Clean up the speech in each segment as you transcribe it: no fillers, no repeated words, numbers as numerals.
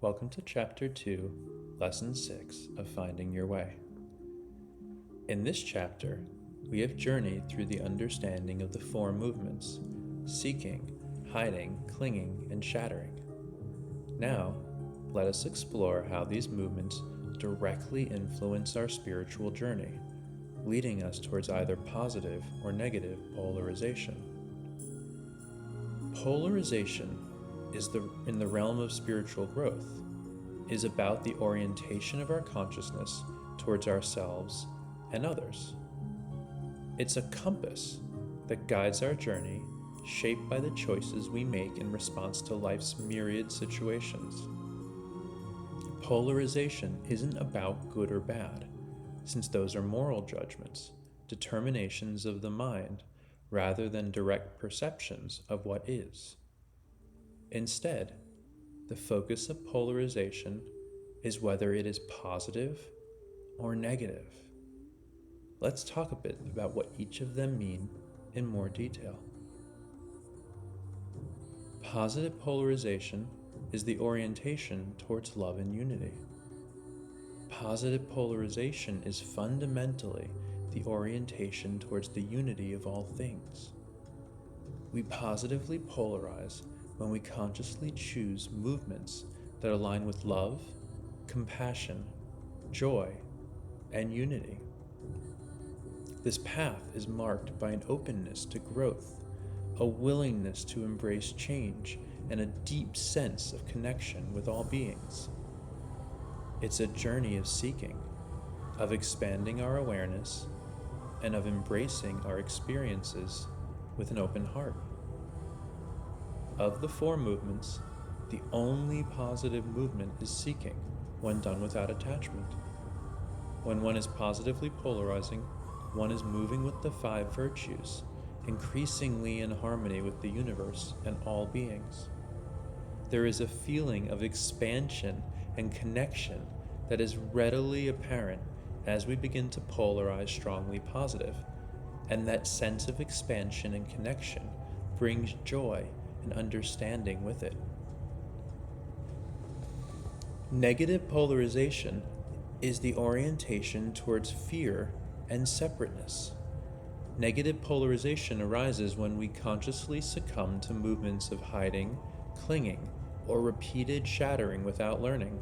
Welcome to Chapter 2, Lesson 6 of Finding Your Way. In this chapter, we have journeyed through the understanding of the four movements: seeking, hiding, clinging, and shattering. Now, let us explore how these movements directly influence our spiritual journey, leading us towards either positive or negative polarization. Polarization in the realm of spiritual growth is about the orientation of our consciousness towards ourselves and others. It's a compass that guides our journey, shaped by the choices we make in response to life's myriad situations. Polarization isn't about good or bad, since those are moral judgments, determinations of the mind, rather than direct perceptions of what is. Instead, the focus of polarization is whether it is positive or negative. Let's talk a bit about what each of them mean in more detail. Positive polarization is the orientation towards love and unity. Positive polarization is fundamentally the orientation towards the unity of all things. We positively polarize when we consciously choose movements that align with love, compassion, joy, and unity. This path is marked by an openness to growth, a willingness to embrace change, and a deep sense of connection with all beings. It's a journey of seeking, of expanding our awareness, and of embracing our experiences with an open heart. Of the four movements, the only positive movement is seeking when done without attachment. When one is positively polarizing, one is moving with the five virtues, increasingly in harmony with the universe and all beings. There is a feeling of expansion and connection that is readily apparent as we begin to polarize strongly positive, and that sense of expansion and connection brings joy and understanding with it. Negative polarization is the orientation towards fear and separateness. Negative polarization arises when we consciously succumb to movements of hiding, clinging, or repeated shattering without learning.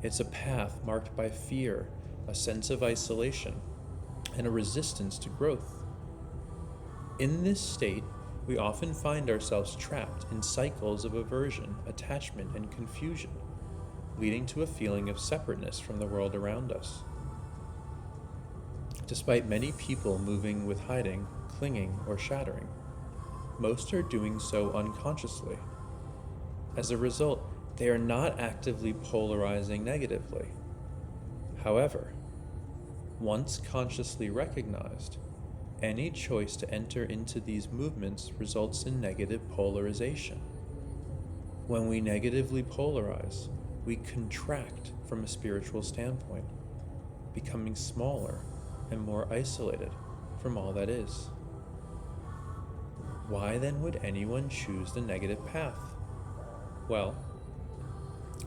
It's a path marked by fear, a sense of isolation, and a resistance to growth. In this state, we often find ourselves trapped in cycles of aversion, attachment, and confusion, leading to a feeling of separateness from the world around us. Despite many people moving with hiding, clinging, or shattering, most are doing so unconsciously. As a result, they are not actively polarizing negatively. However, once consciously recognized, any choice to enter into these movements results in negative polarization. When we negatively polarize, we contract from a spiritual standpoint, becoming smaller and more isolated from all that is. Why then would anyone choose the negative path? Well,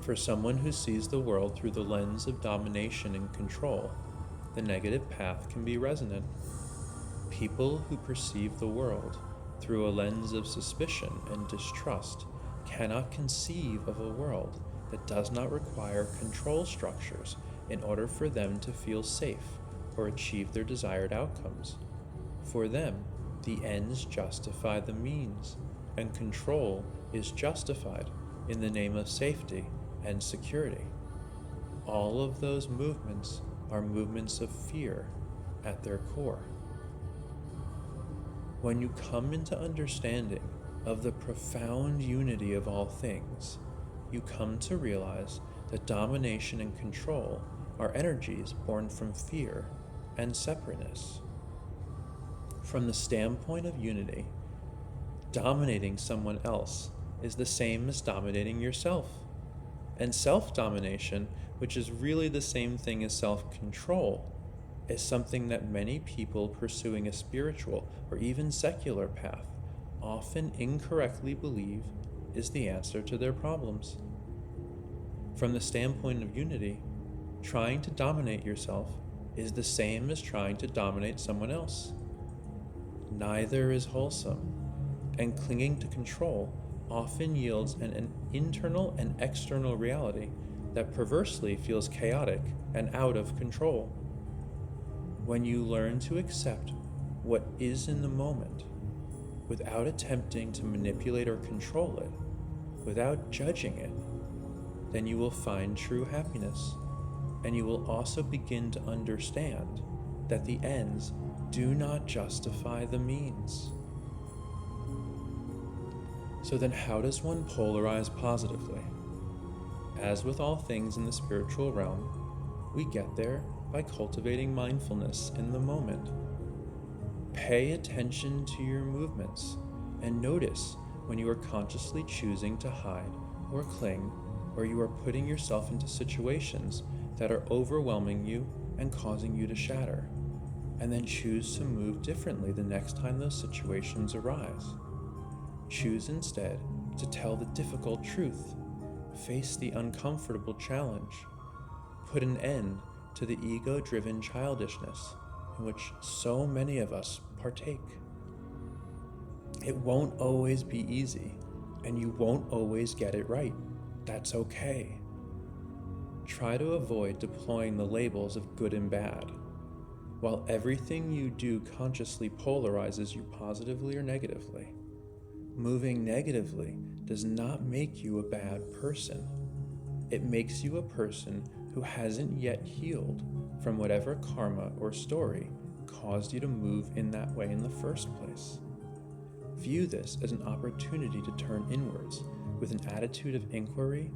for someone who sees the world through the lens of domination and control, the negative path can be resonant. People who perceive the world through a lens of suspicion and distrust cannot conceive of a world that does not require control structures in order for them to feel safe or achieve their desired outcomes. For them, the ends justify the means, and control is justified in the name of safety and security. All of those movements are movements of fear at their core. When you come into understanding of the profound unity of all things, you come to realize that domination and control are energies born from fear and separateness. From the standpoint of unity, dominating someone else is the same as dominating yourself. And self-domination, which is really the same thing as self-control, is something that many people pursuing a spiritual or even secular path often incorrectly believe is the answer to their problems. From the standpoint of unity, trying to dominate yourself is the same as trying to dominate someone else. Neither is wholesome, and clinging to control often yields an internal and external reality that perversely feels chaotic and out of control. When you learn to accept what is in the moment, without attempting to manipulate or control it, without judging it, then you will find true happiness, and you will also begin to understand that the ends do not justify the means. So then how does one polarize positively? As with all things in the spiritual realm, we get there by cultivating mindfulness in the moment. Pay attention to your movements and notice when you are consciously choosing to hide or cling, or you are putting yourself into situations that are overwhelming you and causing you to shatter, and then choose to move differently the next time those situations arise. Choose instead to tell the difficult truth, face the uncomfortable challenge, put an end to the ego-driven childishness in which so many of us partake. It won't always be easy, and you won't always get it right. That's okay. Try to avoid deploying the labels of good and bad. While everything you do consciously polarizes you positively or negatively, moving negatively does not make you a bad person. It makes you a person who hasn't yet healed from whatever karma or story caused you to move in that way in the first place. View this as an opportunity to turn inwards with an attitude of inquiry,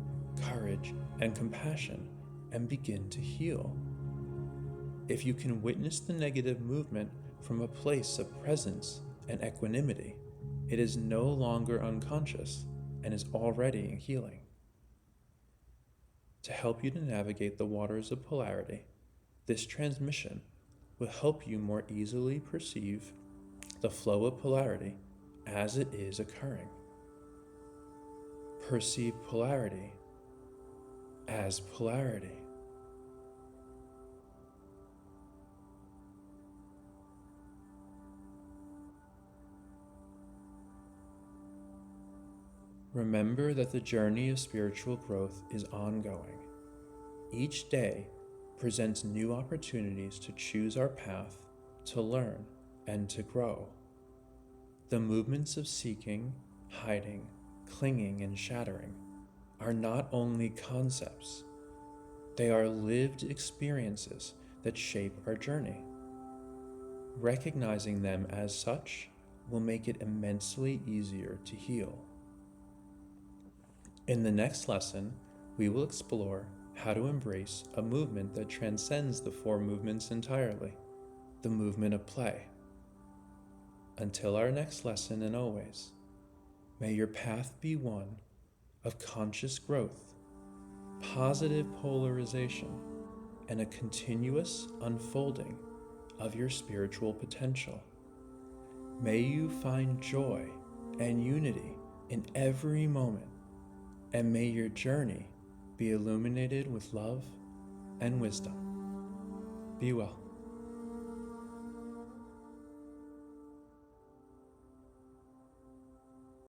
courage, and compassion, and begin to heal. If you can witness the negative movement from a place of presence and equanimity, it is no longer unconscious and is already healing. To help you to navigate the waters of polarity, this transmission will help you more easily perceive the flow of polarity as it is occurring. Perceive polarity as polarity. Remember that the journey of spiritual growth is ongoing. Each day presents new opportunities to choose our path, to learn, and to grow. The movements of seeking, hiding, clinging, and shattering are not only concepts, they are lived experiences that shape our journey. Recognizing them as such will make it immensely easier to heal. In the next lesson, we will explore how to embrace a movement that transcends the four movements entirely, the movement of play. Until our next lesson, and always, may your path be one of conscious growth, positive polarization, and a continuous unfolding of your spiritual potential. May you find joy and unity in every moment, and may your journey be illuminated with love and wisdom. Be well.